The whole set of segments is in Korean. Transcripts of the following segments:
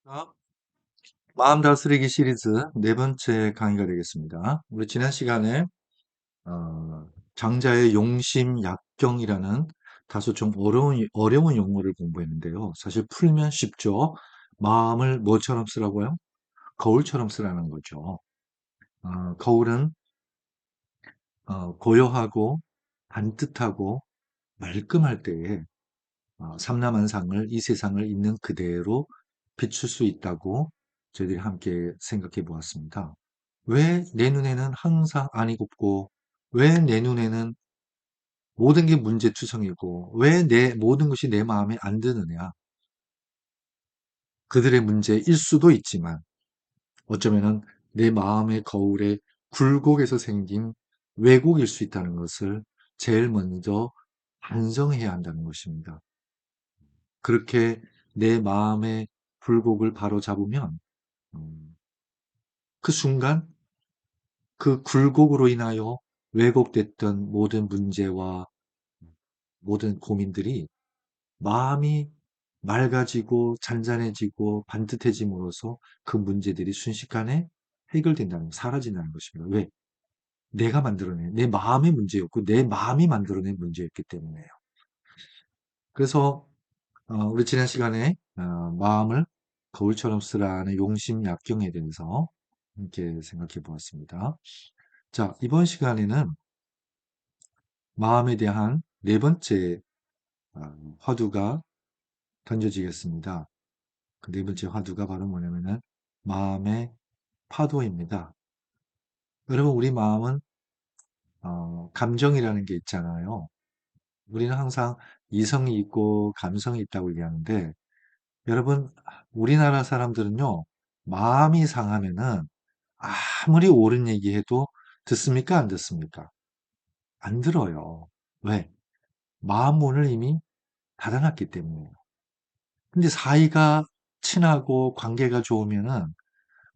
자, 마음 다스리기 시리즈 네 번째 강의가 되겠습니다. 우리 지난 시간에 장자의 용심약경이라는 다소 좀 어려운 용어를 공부했는데요. 사실 풀면 쉽죠. 마음을 뭐처럼 쓰라고요? 거울처럼 쓰라는 거죠. 거울은 고요하고 반듯하고 말끔할 때에 삼라만상을 이 세상을 있는 그대로 비출 수 있다고 저희들이 함께 생각해 보았습니다. 왜 내 눈에는 항상 안이 곱고 왜 내 눈에는 모든 게 문제투성이고 왜 내 모든 것이 내 마음에 안 드느냐. 그들의 문제일 수도 있지만 어쩌면은 내 마음의 거울에 굴곡에서 생긴 왜곡일 수 있다는 것을 제일 먼저 반성해야 한다는 것입니다. 그렇게 내 마음의 굴곡을 바로잡으면 그 순간 그 굴곡으로 인하여 왜곡됐던 모든 문제와 모든 고민들이 마음이 맑아지고 잔잔해지고 반듯해짐으로써 그 문제들이 순식간에 해결된다는, 사라진다는 것입니다. 왜? 내가 만들어낸, 내 마음의 문제였고, 내 마음이 만들어낸 문제였기 때문에요. 그래서, 우리 지난 시간에, 마음을 거울처럼 쓰라는 용심약경에 대해서 함께 생각해 보았습니다. 자, 이번 시간에는 마음에 대한 네 번째 화두가 던져지겠습니다. 그 네 번째 화두가 바로 뭐냐면은 마음의 파도입니다. 여러분, 우리 마음은 감정이라는 게 있잖아요. 우리는 항상 이성이 있고 감성이 있다고 얘기하는데, 여러분, 우리나라 사람들은요, 마음이 상하면은 아무리 옳은 얘기해도 듣습니까? 안 듣습니까? 안 들어요. 왜? 마음 문을 이미 닫아놨기 때문에요. 근데 사이가 친하고 관계가 좋으면은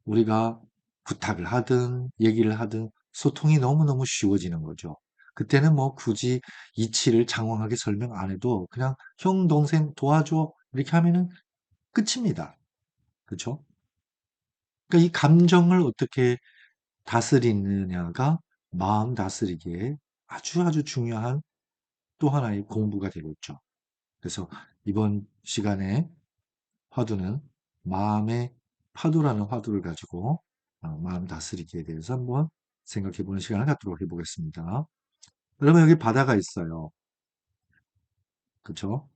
우리가 부탁을 하든 얘기를 하든 소통이 너무너무 쉬워지는 거죠. 그때는 뭐 굳이 이치를 장황하게 설명 안 해도 그냥 형, 동생 도와줘 이렇게 하면은 끝입니다. 그렇죠? 그러니까 이 감정을 어떻게 다스리느냐가 마음 다스리기에 아주 아주 중요한 또 하나의 공부가 되겠죠. 그래서 이번 시간에 화두는 마음의 파도라는 화두를 가지고 마음 다스리기에 대해서 한번 생각해 보는 시간을 갖도록 해보겠습니다. 여러분, 여기 바다가 있어요. 그렇죠?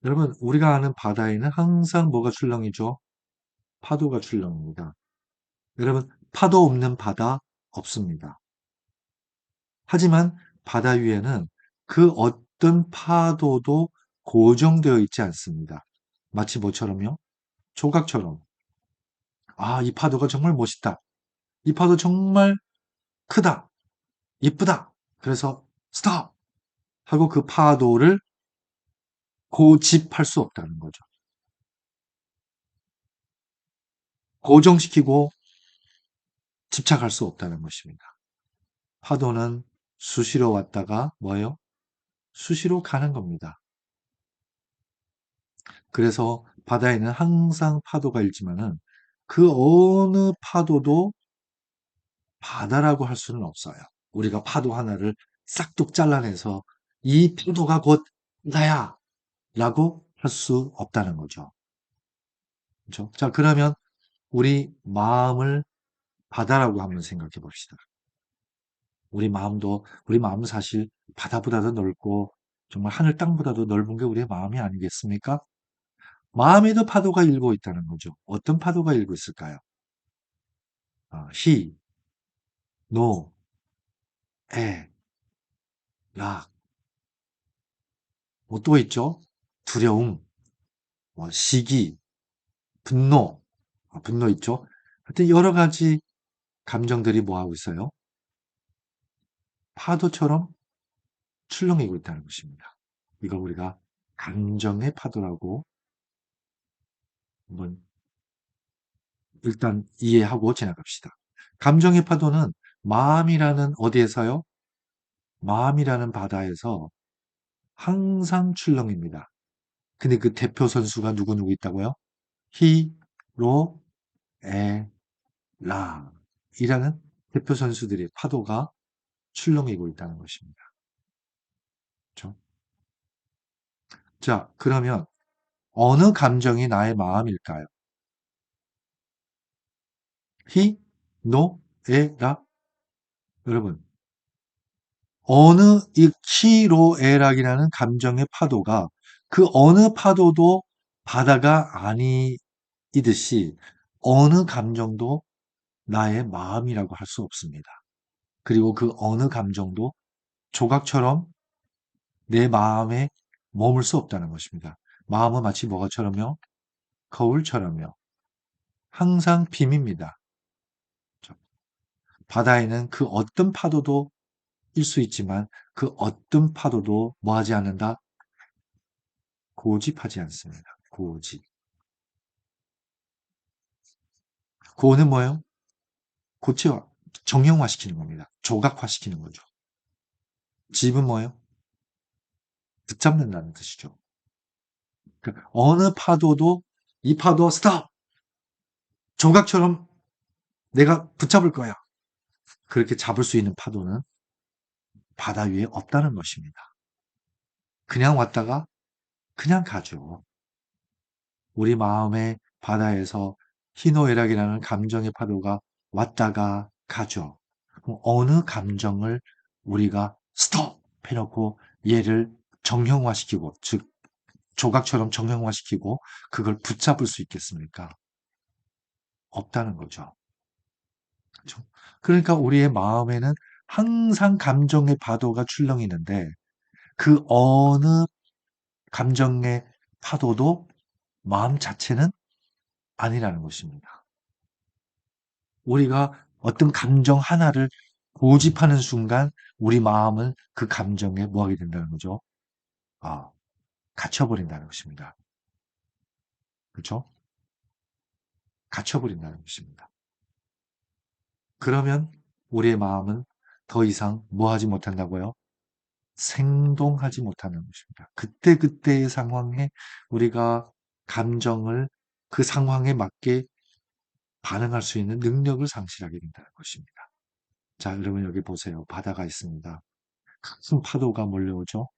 여러분, 우리가 아는 바다에는 항상 뭐가 출렁이죠? 파도가 출렁입니다. 여러분, 파도 없는 바다 없습니다. 하지만 바다 위에는 그 어떤 파도도 고정되어 있지 않습니다. 마치 뭐처럼요? 조각처럼. 아, 이 파도가 정말 멋있다. 이 파도 정말 크다. 이쁘다. 그래서 스톱! 하고 그 파도를 고집할 수 없다는 거죠. 고정시키고 집착할 수 없다는 것입니다. 파도는 수시로 왔다가 뭐예요? 수시로 가는 겁니다. 그래서 바다에는 항상 파도가 일지만은 그 어느 파도도 바다라고 할 수는 없어요. 우리가 파도 하나를 싹둑 잘라내서 이 파도가 곧 나야! 라고 할 수 없다는 거죠. 그렇죠? 자, 그러면 우리 마음을 바다라고 한번 생각해 봅시다. 우리 마음은 사실 바다보다도 넓고 정말 하늘 땅보다도 넓은 게 우리의 마음이 아니겠습니까? 마음에도 파도가 일고 있다는 거죠. 어떤 파도가 일고 있을까요? 희, 노, 에, 락. 뭐 또 있죠? 두려움, 뭐 시기, 분노. 분노 있죠? 하여튼 여러 가지 감정들이 뭐 하고 있어요? 파도처럼 출렁이고 있다는 것입니다. 이걸 우리가 감정의 파도라고 한번 일단 이해하고 지나갑시다. 감정의 파도는 마음이라는 어디에서요? 마음이라는 바다에서 항상 출렁입니다. 근데 그 대표 선수가 누구 있다고요? 히, 에, 라 이라는 대표 선수들의 파도가 출렁이고 있다는 것입니다. 그렇죠? 자, 그러면 어느 감정이 나의 마음일까요? 히, 노, 에, 라? 여러분, 어느 이 히로에락이라는 감정의 파도가 그 어느 파도도 바다가 아니듯이 어느 감정도 나의 마음이라고 할 수 없습니다. 그리고 그 어느 감정도 조각처럼 내 마음에 머물 수 없다는 것입니다. 마음은 마치 뭐가처럼요? 거울처럼요. 항상 빔입니다. 바다에는 그 어떤 파도도 일 수 있지만 그 어떤 파도도 뭐하지 않는다? 고집하지 않습니다. 고집. 고는 뭐예요? 고체화, 정형화시키는 겁니다. 조각화시키는 거죠. 집은 뭐예요? 붙잡는다는 뜻이죠. 그러니까 어느 파도도 이 파도 스탑! 조각처럼 내가 붙잡을 거야. 그렇게 잡을 수 있는 파도는 바다 위에 없다는 것입니다. 그냥 왔다가 그냥 가죠. 우리 마음의 바다에서 희노애락이라는 감정의 파도가 왔다가 가죠. 어느 감정을 우리가 스톱 해놓고 얘를 정형화시키고, 즉 조각처럼 정형화시키고 그걸 붙잡을 수 있겠습니까? 없다는 거죠. 그렇죠? 그러니까 우리의 마음에는 항상 감정의 파도가 출렁이는데 그 어느 감정의 파도도 마음 자체는 아니라는 것입니다. 우리가 어떤 감정 하나를 고집하는 순간 우리 마음은 그 감정에 뭐 하게 된다는 거죠? 아, 갇혀버린다는 것입니다. 그렇죠? 갇혀버린다는 것입니다. 그러면 우리의 마음은 더 이상 뭐 하지 못한다고요? 생동하지 못하는 것입니다. 그때그때의 상황에 우리가 감정을 그 상황에 맞게 반응할 수 있는 능력을 상실하게 된다는 것입니다. 자, 여러분 여기 보세요. 바다가 있습니다. 큰 파도가 몰려오죠?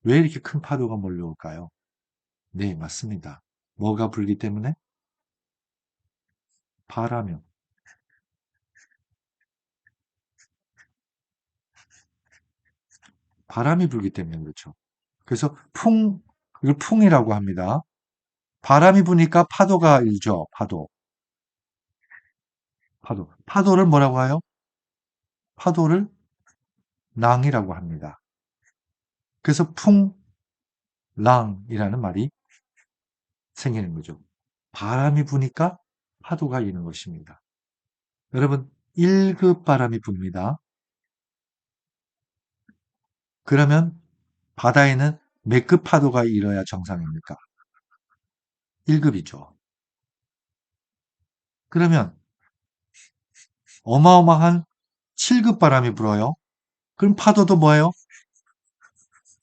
왜 이렇게 큰 파도가 몰려올까요? 네, 맞습니다. 뭐가 불기 때문에? 바람이요. 바람이 불기 때문에 그렇죠. 그래서 이걸 풍이라고 합니다. 바람이 부니까 파도가 일죠. 파도. 파도. 파도를 뭐라고 해요? 파도를 낭이라고 합니다. 그래서 풍랑이라는 말이 생기는 거죠. 바람이 부니까 파도가 이는 것입니다. 여러분, 1급 바람이 붑니다. 그러면 바다에는 몇 급 파도가 일어야 정상입니까? 1급이죠. 그러면 어마어마한 7급 바람이 불어요. 그럼 파도도 뭐예요?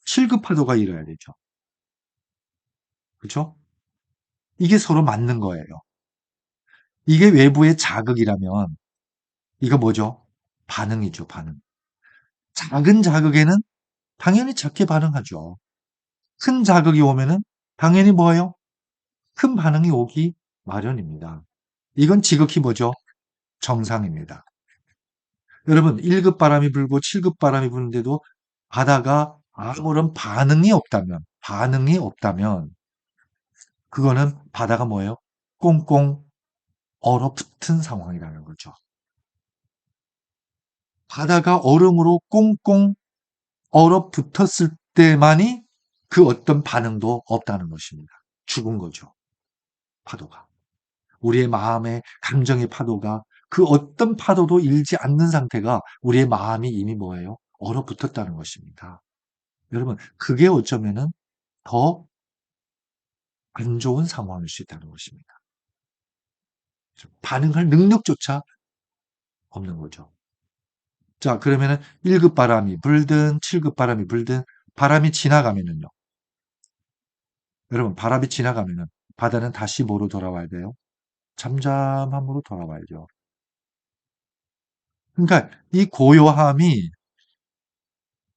7급 파도가 일어야 되죠. 그렇죠? 이게 서로 맞는 거예요. 이게 외부의 자극이라면 이거 뭐죠? 반응이죠, 반응. 작은 자극에는 당연히 작게 반응하죠. 큰 자극이 오면은 당연히 뭐예요? 큰 반응이 오기 마련입니다. 이건 지극히 뭐죠? 정상입니다. 여러분, 1급 바람이 불고 7급 바람이 부는데도 바다가 아무런 반응이 없다면, 그거는 바다가 뭐예요? 꽁꽁 얼어붙은 상황이라는 거죠. 바다가 얼음으로 꽁꽁 얼어붙었을 때만이 그 어떤 반응도 없다는 것입니다. 죽은 거죠. 파도가. 우리의 마음의 감정의 파도가 그 어떤 파도도 일지 않는 상태가 우리의 마음이 이미 뭐예요? 얼어붙었다는 것입니다. 여러분, 그게 어쩌면은 더 안 좋은 상황일 수 있다는 것입니다. 반응할 능력조차 없는 거죠. 자, 그러면은 1급 바람이 불든 7급 바람이 불든 바람이 지나가면은요. 여러분, 바람이 지나가면은 바다는 다시 뭐로 돌아와야 돼요? 잠잠함으로 돌아와야죠. 그러니까 이 고요함이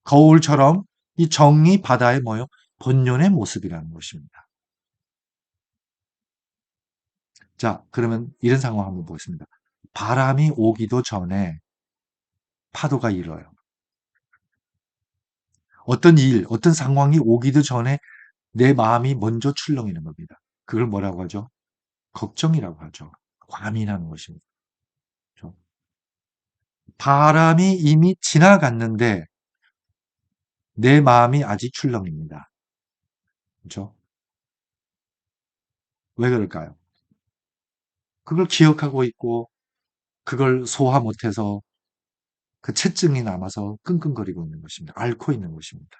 거울처럼 이 정이 바다의 뭐요? 본연의 모습이라는 것입니다. 자, 그러면 이런 상황 한번 보겠습니다. 바람이 오기도 전에 파도가 일어요. 어떤 일, 어떤 상황이 오기도 전에 내 마음이 먼저 출렁이는 겁니다. 그걸 뭐라고 하죠? 걱정이라고 하죠. 과민하는 것입니다. 그렇죠? 바람이 이미 지나갔는데 내 마음이 아직 출렁입니다. 그렇죠? 왜 그럴까요? 그걸 기억하고 있고 그걸 소화 못해서 그 채증이 남아서 끙끙거리고 있는 것입니다. 앓고 있는 것입니다.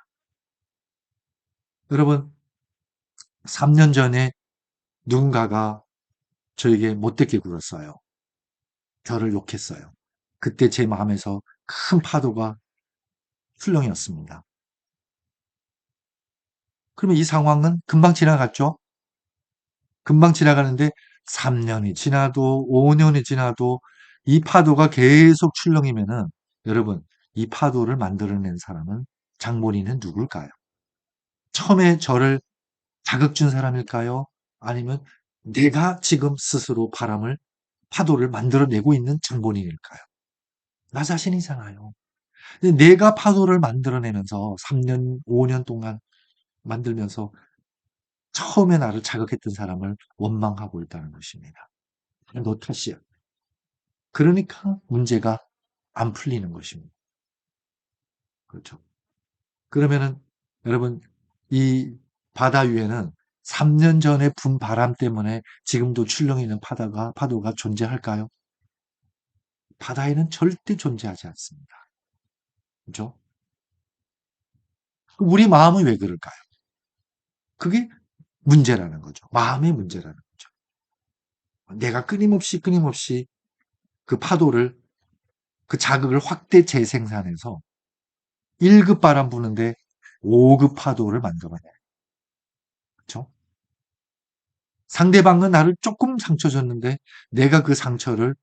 여러분, 3년 전에 누군가가 저에게 못되게 굴었어요. 저를 욕했어요. 그때 제 마음에서 큰 파도가 출렁이었습니다. 그러면 이 상황은 금방 지나갔죠? 금방 지나가는데 3년이 지나도 5년이 지나도 이 파도가 계속 출렁이면은 여러분, 이 파도를 만들어낸 사람은 장본인은 누굴까요? 처음에 저를 자극 준 사람일까요? 아니면 내가 지금 스스로 파도를 만들어내고 있는 장본인일까요? 나 자신이잖아요. 근데 내가 파도를 만들어내면서 3년, 5년 동안 만들면서 처음에 나를 자극했던 사람을 원망하고 있다는 것입니다. 너 탓이야. 그러니까 문제가 안 풀리는 것입니다. 그렇죠. 그러면은 여러분 이 바다 위에는 3년 전에 분 바람 때문에 지금도 출렁이는 파도가 존재할까요? 바다에는 절대 존재하지 않습니다. 그렇죠? 우리 마음은 왜 그럴까요? 그게 문제라는 거죠. 마음의 문제라는 거죠. 내가 끊임없이 그 파도를 그 자극을 확대 재생산해서 1급 바람 부는데 5급 파도를 만들어내. 그렇죠? 상대방은 나를 조금 상처 줬는데 내가 그 상처를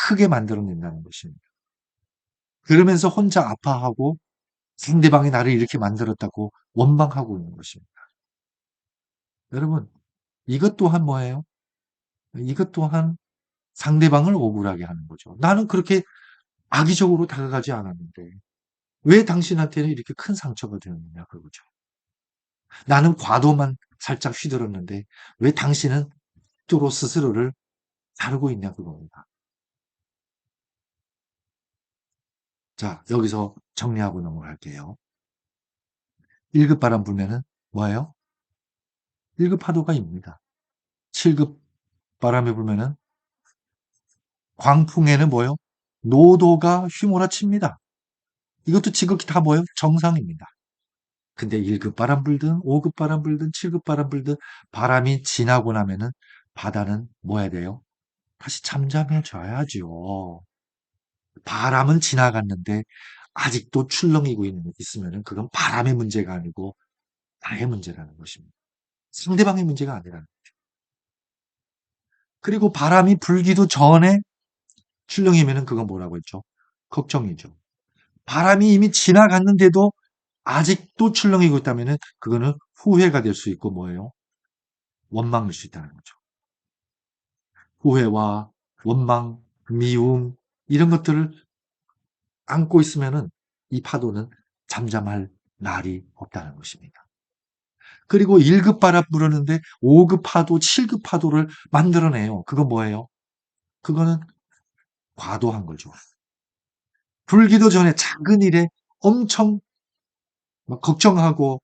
크게 만들어낸다는 것입니다. 그러면서 혼자 아파하고 상대방이 나를 이렇게 만들었다고 원망하고 있는 것입니다. 여러분, 이것 또한 뭐예요? 이것 또한 상대방을 억울하게 하는 거죠. 나는 그렇게 악의적으로 다가가지 않았는데 왜 당신한테는 이렇게 큰 상처가 되었느냐 그거죠. 나는 과도만 살짝 휘둘렀는데 왜 당신은 뚜로 스스로를 자르고 있냐 그겁니다. 자, 여기서 정리하고 넘어갈게요. 1급 바람 불면은 뭐예요? 1급 파도가 입니다. 7급 바람이 불면은 광풍에는 뭐예요? 노도가 휘몰아칩니다. 이것도 지극히 다 뭐예요? 정상입니다. 근데 1급 바람 불든 5급 바람 불든 7급 바람 불든 바람이 지나고 나면은 바다는 뭐 해야 돼요? 다시 잠잠해져야죠. 바람은 지나갔는데 아직도 출렁이고 있으면은 그건 바람의 문제가 아니고 나의 문제라는 것입니다. 상대방의 문제가 아니라는. 그리고 바람이 불기도 전에 출렁이면은 그건 뭐라고 했죠? 걱정이죠. 바람이 이미 지나갔는데도 아직도 출렁이고 있다면은 그거는 후회가 될 수 있고 뭐예요? 원망일 수 있다는 거죠. 후회와 원망, 미움 이런 것들을 안고 있으면은 이 파도는 잠잠할 날이 없다는 것입니다. 그리고 1급 바람 부르는데 5급 파도, 7급 파도를 만들어내요. 그건 뭐예요? 그거는 과도한 거죠. 불기도 전에 작은 일에 엄청 막 걱정하고,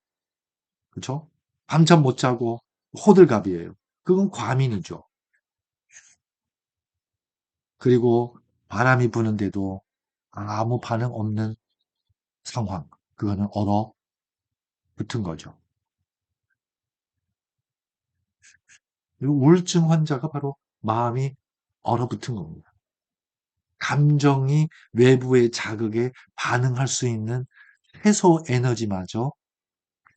그렇죠? 밤잠 못 자고 호들갑이에요. 그건 과민이죠. 그리고 바람이 부는데도 아무 반응 없는 상황. 그거는 얼어붙은 거죠. 이 우울증 환자가 바로 마음이 얼어붙은 겁니다. 감정이 외부의 자극에 반응할 수 있는 해소 에너지마저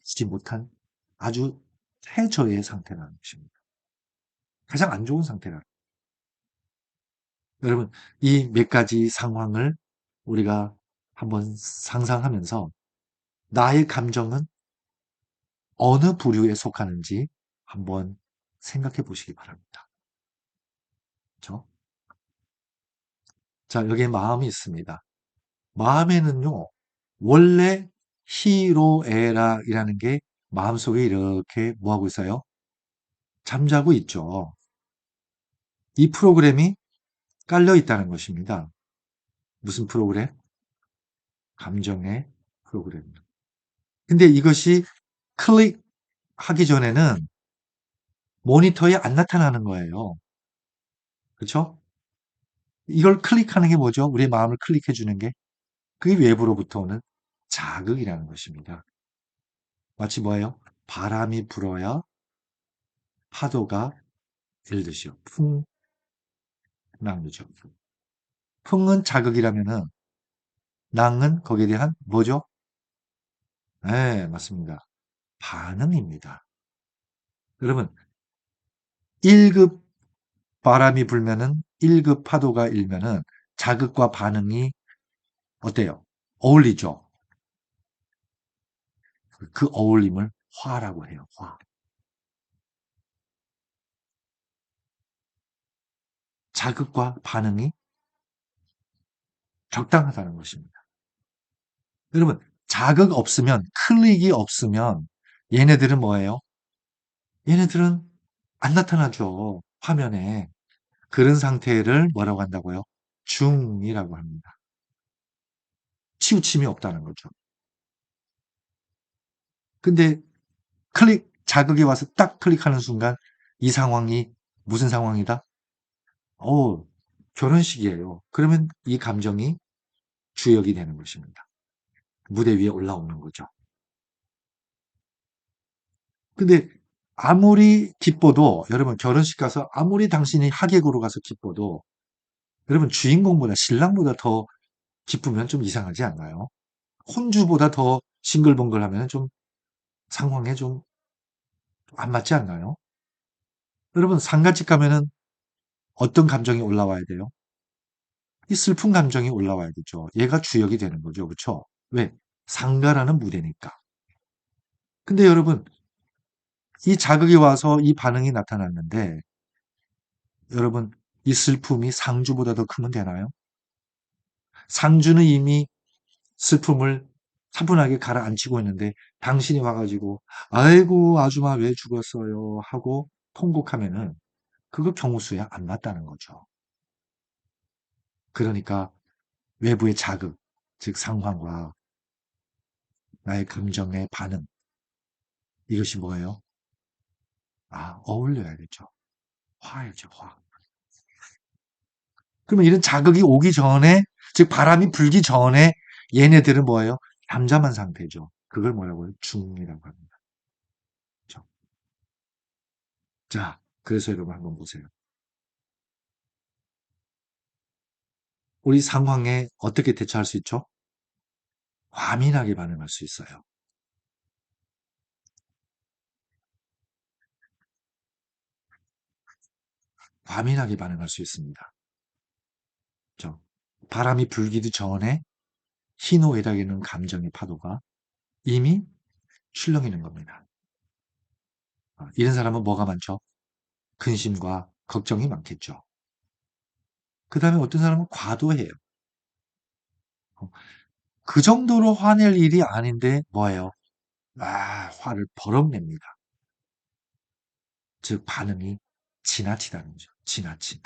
주지 못한 아주 최저의 상태라는 것입니다. 가장 안 좋은 상태라. 여러분, 이 몇 가지 상황을 우리가 한번 상상하면서 나의 감정은 어느 부류에 속하는지 한번 생각해 보시기 바랍니다. 그렇죠? 자, 여기에 마음이 있습니다. 마음에는요, 원래 희로애락이라는 게 마음속에 이렇게 뭐하고 있어요? 잠자고 있죠. 이 프로그램이 깔려 있다는 것입니다. 무슨 프로그램? 감정의 프로그램. 근데 이것이 클릭하기 전에는 모니터에 안 나타나는 거예요. 그렇죠? 이걸 클릭하는 게 뭐죠? 우리의 마음을 클릭해 주는 게 그게 외부로부터 오는 자극이라는 것입니다. 마치 뭐예요? 바람이 불어야 파도가 일듯이요. 풍랑이죠. 풍은 자극이라면은 랑은 거기에 대한 뭐죠? 네, 맞습니다. 반응입니다. 여러분, 1급 바람이 불면은 1급 파도가 일면은 자극과 반응이 어때요? 어울리죠? 그 어울림을 화라고 해요. 화. 자극과 반응이 적당하다는 것입니다. 여러분, 자극 없으면, 클릭이 없으면 얘네들은 뭐예요? 얘네들은 안 나타나죠. 화면에. 그런 상태를 뭐라고 한다고요? 중이라고 합니다. 치우침이 없다는 거죠. 근데 자극이 와서 딱 클릭하는 순간 이 상황이 무슨 상황이다? 어, 결혼식이에요. 그러면 이 감정이 주역이 되는 것입니다. 무대 위에 올라오는 거죠. 근데 아무리 기뻐도 여러분 결혼식 가서 아무리 당신이 하객으로 가서 기뻐도 여러분 주인공보다 신랑보다 더 기쁘면 좀 이상하지 않나요? 혼주보다 더 싱글벙글하면 좀 상황에 좀 안 맞지 않나요? 여러분 상가집 가면은 어떤 감정이 올라와야 돼요? 이 슬픈 감정이 올라와야 되죠. 얘가 주역이 되는 거죠. 그렇죠? 왜? 상가라는 무대니까. 근데 여러분 이 자극이 와서 이 반응이 나타났는데 여러분 이 슬픔이 상주보다 더 크면 되나요? 상주는 이미 슬픔을 차분하게 가라앉히고 있는데 당신이 와가지고 아이고 아줌마 왜 죽었어요 하고 통곡하면은 그거 경우수에 안 맞다는 거죠. 그러니까 외부의 자극, 즉 상황과 나의 감정의 반응 이것이 뭐예요? 아, 어울려야겠죠. 화이죠, 화. 그러면 이런 자극이 오기 전에, 즉 바람이 불기 전에 얘네들은 뭐예요? 잠잠한 상태죠. 그걸 뭐라고 해요? 중이라고 합니다. 그렇죠? 자, 그래서 여러분 한번 보세요. 우리 상황에 어떻게 대처할 수 있죠? 과민하게 반응할 수 있어요. 과민하게 반응할 수 있습니다. 그렇죠? 바람이 불기도 전에 희노애락이는 감정의 파도가 이미 출렁이는 겁니다. 이런 사람은 뭐가 많죠? 근심과 걱정이 많겠죠. 그 다음에 어떤 사람은 과도해요. 어, 그 정도로 화낼 일이 아닌데 뭐예요? 화를 버럭 냅니다. 즉 반응이 지나치다는 거죠. 지나친.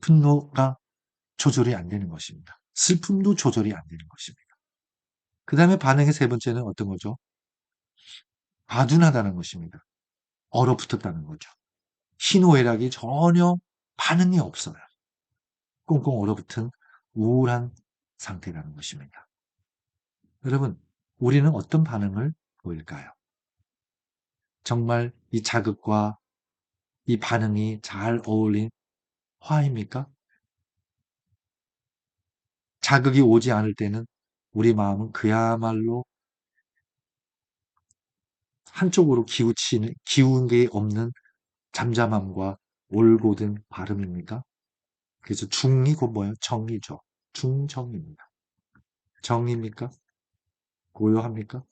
분노가 조절이 안 되는 것입니다. 슬픔도 조절이 안 되는 것입니다. 그 다음에 반응의 세 번째는 어떤 거죠? 과둔하다는 것입니다. 얼어붙었다는 거죠. 희노애락이 전혀 반응이 없어요. 꽁꽁 얼어붙은 우울한 상태라는 것입니다. 여러분, 우리는 어떤 반응을 보일까요? 정말 이 자극과 이 반응이 잘 어울린 화입니까? 자극이 오지 않을 때는 우리 마음은 그야말로 한쪽으로 기운 게 없는 잠잠함과 올곧은 발음입니까? 그래서 중이 곧 뭐예요? 정이죠. 중정입니다. 정입니까? 고요합니까?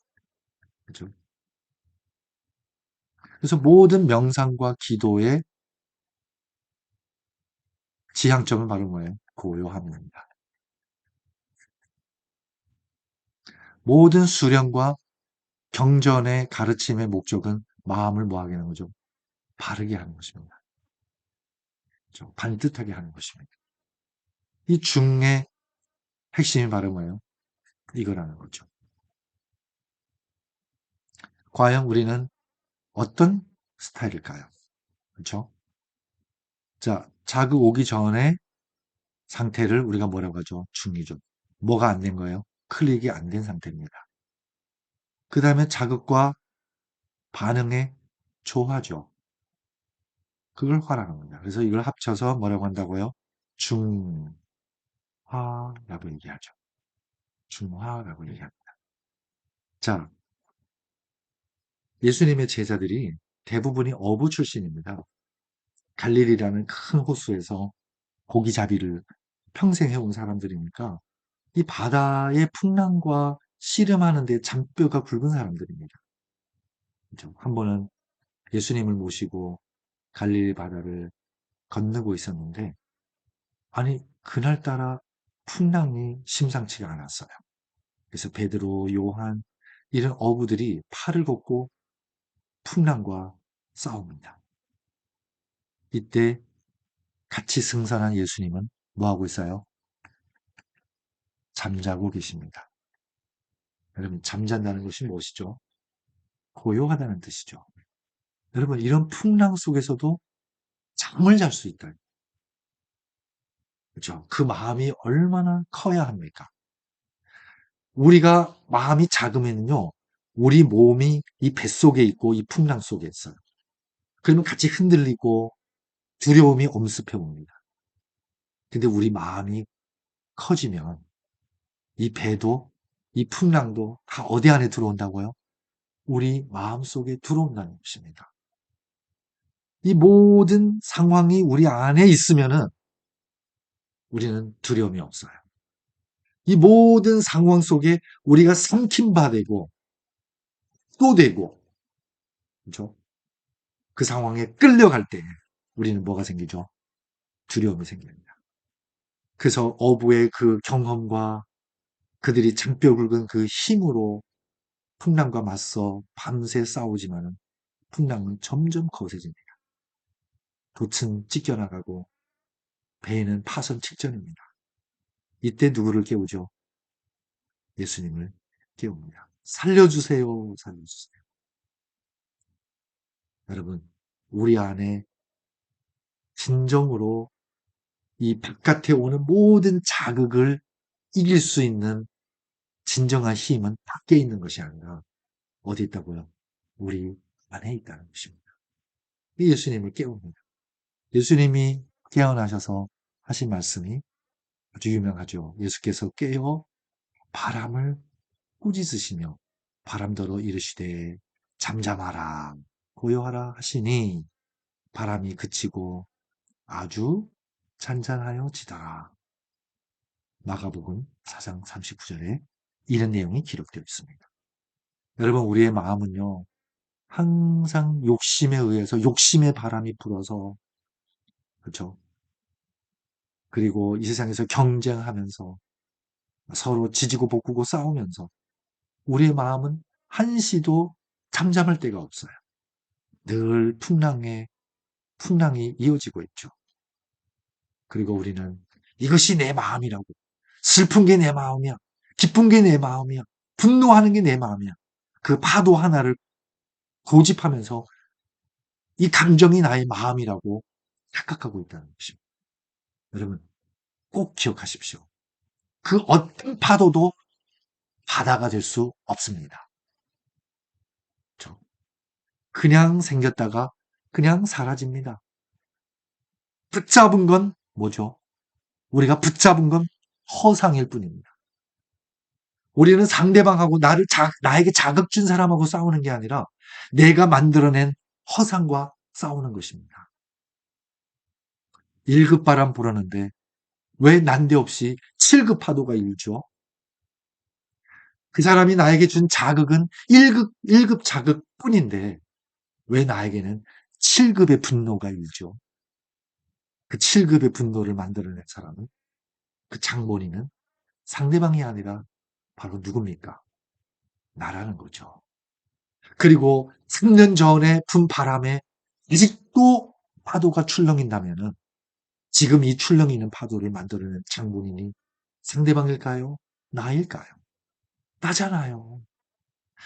그죠? 그래서 모든 명상과 기도의 지향점은 바로 뭐예요? 고요함입니다. 모든 수련과 경전의 가르침의 목적은 마음을 뭐하게 하는 거죠? 바르게 하는 것입니다. 그죠? 반듯하게 하는 것입니다. 이 중의 핵심이 바로 뭐예요? 이거라는 거죠. 과연 우리는 어떤 스타일일까요? 그렇죠? 자, 자극 오기 전에 상태를 우리가 뭐라고 하죠? 중이죠. 뭐가 안 된 거예요? 클릭이 안 된 상태입니다. 그 다음에 자극과 반응의 조화죠. 그걸 화라는 겁니다. 그래서 이걸 합쳐서 뭐라고 한다고요? 중화라고 얘기하죠. 중화라고 얘기합니다. 자, 예수님의 제자들이 대부분이 어부 출신입니다. 갈릴리라는 큰 호수에서 고기잡이를 평생 해온 사람들이니까 이 바다의 풍랑과 씨름하는 데 잔뼈가 굵은 사람들입니다. 그죠? 한 번은 예수님을 모시고 갈릴리 바다를 건너고 있었는데 아니 그날따라 풍랑이 심상치가 않았어요. 그래서 베드로, 요한 이런 어부들이 팔을 걷고 풍랑과 싸웁니다. 이때 같이 승선한 예수님은 뭐 하고 있어요? 잠자고 계십니다. 여러분 잠잔다는 것이 무엇이죠? 고요하다는 뜻이죠. 여러분 이런 풍랑 속에서도 잠을 잘 수 있다. 그렇죠? 그 마음이 얼마나 커야 합니까? 우리가 마음이 작으면요, 우리 몸이 이 뱃속에 있고 이 풍랑 속에 있어요. 그러면 같이 흔들리고 두려움이 엄습해 옵니다. 근데 우리 마음이 커지면 이 배도 이 풍랑도 다 어디 안에 들어온다고요? 우리 마음 속에 들어온다는 것입니다. 이 모든 상황이 우리 안에 있으면은 우리는 두려움이 없어요. 이 모든 상황 속에 우리가 삼킨 바 되고 또 되고 그렇죠? 그 상황에 끌려갈 때 우리는 뭐가 생기죠? 두려움이 생깁니다. 그래서 어부의 그 경험과 그들이 장뼈 굵은 그 힘으로 풍랑과 맞서 밤새 싸우지만은 풍랑은 점점 거세집니다. 돛은 찢겨나가고 배는 파선 직전입니다. 이때 누구를 깨우죠? 예수님을 깨웁니다. 살려주세요, 살려주세요. 여러분, 우리 안에 진정으로 이 바깥에 오는 모든 자극을 이길 수 있는 진정한 힘은 밖에 있는 것이 아니라 어디 있다고요? 우리 안에 있다는 것입니다. 이 예수님을 깨웁니다. 예수님이 깨어나셔서 하신 말씀이 아주 유명하죠. 예수께서 깨어 바람을 꾸짖으시며 바람더러 이르시되 잠잠하라 고요하라 하시니 바람이 그치고 아주 잔잔하여 지더라. 마가복음 4장 39절에 이런 내용이 기록되어 있습니다. 여러분 우리의 마음은요. 항상 욕심에 의해서 욕심의 바람이 불어서 그렇죠. 그리고 이 세상에서 경쟁하면서 서로 지지고 볶고 싸우면서 우리의 마음은 한시도 잠잠할 데가 없어요. 늘 풍랑이 이어지고 있죠. 그리고 우리는 이것이 내 마음이라고 슬픈 게 내 마음이야. 기쁜 게 내 마음이야. 분노하는 게 내 마음이야. 그 파도 하나를 고집하면서 이 감정이 나의 마음이라고 착각하고 있다는 것입니다. 여러분 꼭 기억하십시오. 그 어떤 파도도 바다가 될 수 없습니다. 그렇죠? 그냥 생겼다가 그냥 사라집니다. 붙잡은 건 뭐죠? 우리가 붙잡은 건 허상일 뿐입니다. 우리는 상대방하고 나에게 자극 준 사람하고 싸우는 게 아니라 내가 만들어낸 허상과 싸우는 것입니다. 1급 바람 불었는데 왜 난데없이 7급 파도가 일죠? 그 사람이 나에게 준 자극은 1급 자극뿐인데 왜 나에게는 7급의 분노가 일죠? 그 7급의 분노를 만들어낸 사람은, 그 장본인은 상대방이 아니라 바로 누굽니까? 나라는 거죠. 그리고 3년 전에 분 바람에 아직도 파도가 출렁인다면은 지금 이 출렁이는 파도를 만들어낸 장본인이 상대방일까요? 나일까요? 나잖아요.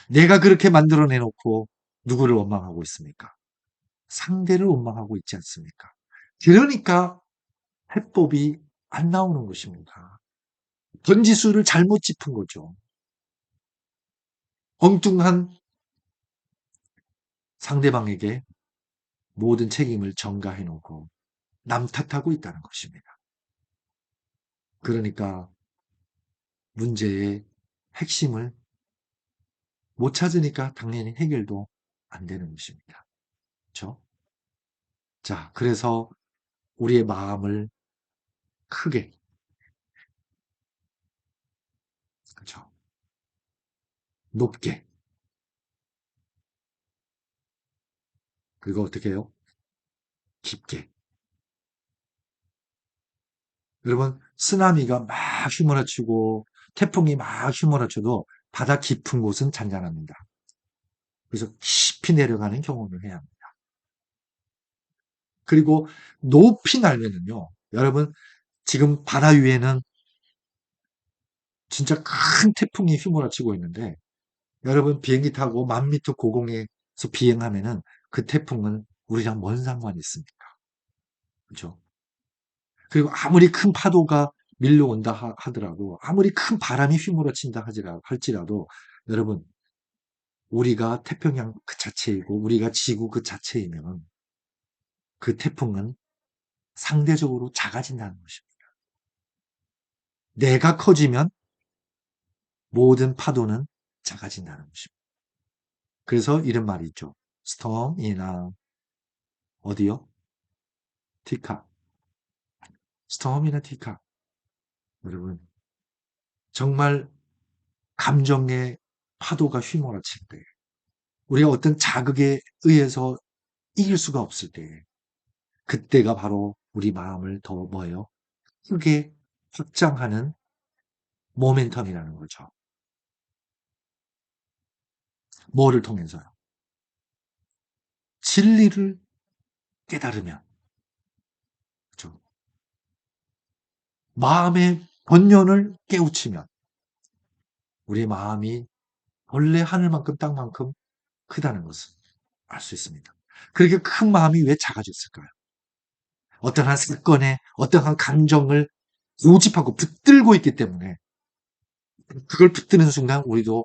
내가 그렇게 만들어내 놓고 누구를 원망하고 있습니까? 상대를 원망하고 있지 않습니까? 그러니까 해법이 안 나오는 것입니다. 번지수를 잘못 짚은 거죠. 엉뚱한 상대방에게 모든 책임을 전가해 놓고 남 탓하고 있다는 것입니다. 그러니까 문제의 핵심을 못 찾으니까 당연히 해결도 안 되는 것입니다. 그렇죠? 자, 그래서 우리의 마음을 크게, 그렇죠? 높게, 그리고 어떻게 해요? 깊게. 여러분, 쓰나미가 막 휘몰아치고 태풍이 막 휘몰아쳐도 바다 깊은 곳은 잔잔합니다. 그래서 깊이 내려가는 경험을 해야 합니다. 그리고 높이 날면은요, 여러분, 지금 바다 위에는 진짜 큰 태풍이 휘몰아치고 있는데, 여러분 비행기 타고 10,000m 고공에서 비행하면은 그 태풍은 우리랑 뭔 상관이 있습니까? 그죠? 그리고 아무리 큰 파도가 밀려온다 하더라도, 아무리 큰 바람이 휘몰아친다 할지라도, 여러분, 우리가 태평양 그 자체이고, 우리가 지구 그 자체이면, 그 태풍은 상대적으로 작아진다는 것입니다. 내가 커지면 모든 파도는 작아진다는 것입니다. 그래서 이런 말이 있죠. 스톰이나 어디요? 티카. 스톰이나 티카. 여러분, 정말 감정의 파도가 휘몰아칠 때, 우리가 어떤 자극에 의해서 이길 수가 없을 때, 그때가 바로 우리 마음을 더 뭐예요? 크게 확장하는 모멘텀이라는 거죠. 뭐를 통해서요? 진리를 깨달으면, 그죠? 마음의 본연을 깨우치면, 우리 마음이 원래 하늘만큼 땅만큼 크다는 것을 알 수 있습니다. 그렇게 큰 마음이 왜 작아졌을까요? 어떠한 사건에, 어떠한 감정을 고집하고 붙들고 있기 때문에, 그걸 붙드는 순간 우리도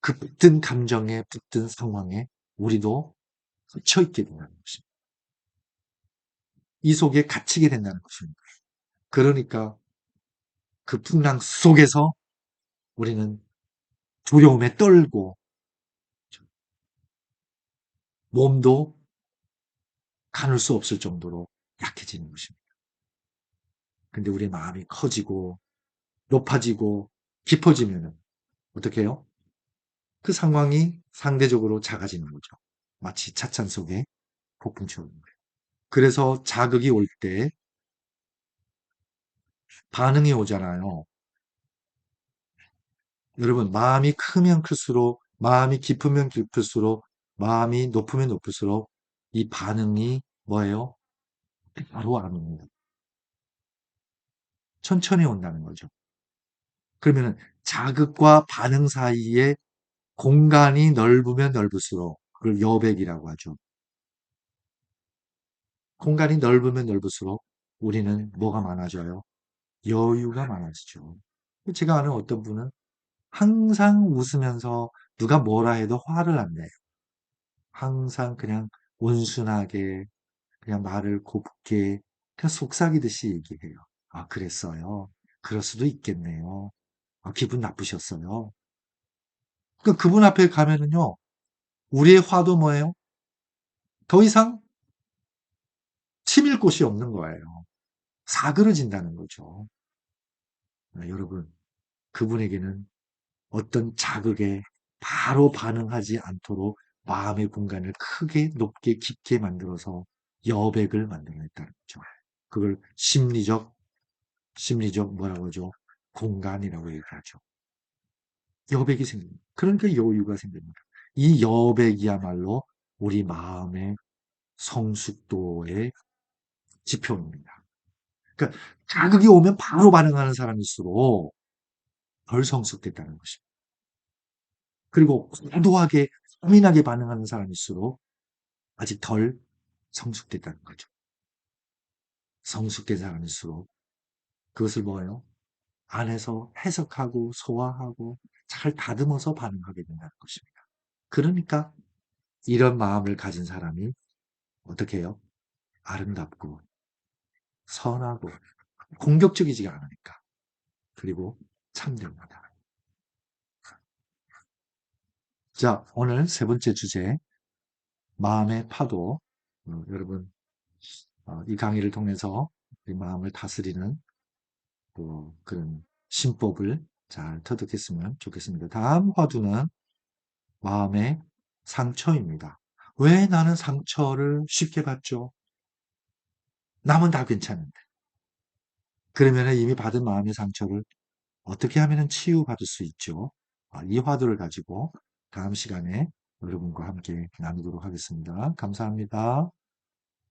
그 붙든 감정에, 붙든 상황에 우리도 갇혀 있게 된다는 것입니다. 이 속에 갇히게 된다는 것입니다. 그러니까 그 풍랑 속에서 우리는 두려움에 떨고 몸도 가눌 수 없을 정도로 약해지는 것입니다. 근데 우리의 마음이 커지고 높아지고 깊어지면은 어떻게 해요? 그 상황이 상대적으로 작아지는 거죠. 마치 차찬 속에 폭풍처럼. 그래서 자극이 올 때 반응이 오잖아요. 여러분, 마음이 크면 클수록, 마음이 깊으면 깊을수록, 마음이 높으면 높을수록 이 반응이 뭐예요? 바로 안 옵니다. 천천히 온다는 거죠. 그러면은 자극과 반응 사이에 공간이 넓으면 넓을수록 그걸 여백이라고 하죠. 공간이 넓으면 넓을수록 우리는 뭐가 많아져요? 여유가 많아지죠. 제가 아는 어떤 분은 항상 웃으면서 누가 뭐라 해도 화를 안 내요. 항상 그냥 온순하게 그냥 말을 곱게 그냥 속삭이듯이 얘기해요. 아, 그랬어요. 그럴 수도 있겠네요. 아, 기분 나쁘셨어요. 그분 앞에 가면은요, 우리의 화도 뭐예요? 더 이상 치밀 곳이 없는 거예요. 사그러진다는 거죠. 네, 여러분, 그분에게는 어떤 자극에 바로 반응하지 않도록 마음의 공간을 크게, 높게, 깊게 만들어서 여백을 만들어냈다는 거죠. 그걸 심리적 뭐라고 하죠? 공간이라고 얘기하죠. 여백이 생깁니다. 그러니까 여유가 생깁니다. 이 여백이야말로 우리 마음의 성숙도의 지표입니다. 그러니까 자극이 오면 바로 반응하는 사람일수록 덜 성숙됐다는 것입니다. 그리고 과도하게 예민하게 반응하는 사람일수록 아직 덜 성숙됐다는 거죠. 성숙된 사람일수록 그것을 뭐예요? 안에서 해석하고 소화하고 잘 다듬어서 반응하게 된다는 것입니다. 그러니까 이런 마음을 가진 사람이 어떻게 해요? 아름답고 선하고 공격적이지가 않으니까. 그리고 참됩니다. 자, 오늘 세 번째 주제, 마음의 파도. 여러분, 이 강의를 통해서 우리 마음을 다스리는 또 그런 심법을 잘 터득했으면 좋겠습니다. 다음 화두는 마음의 상처입니다. 왜 나는 상처를 쉽게 받죠? 남은 다 괜찮은데. 그러면 이미 받은 마음의 상처를 어떻게 하면 치유받을 수 있죠? 이 화두를 가지고 다음 시간에 여러분과 함께 나누도록 하겠습니다. 감사합니다.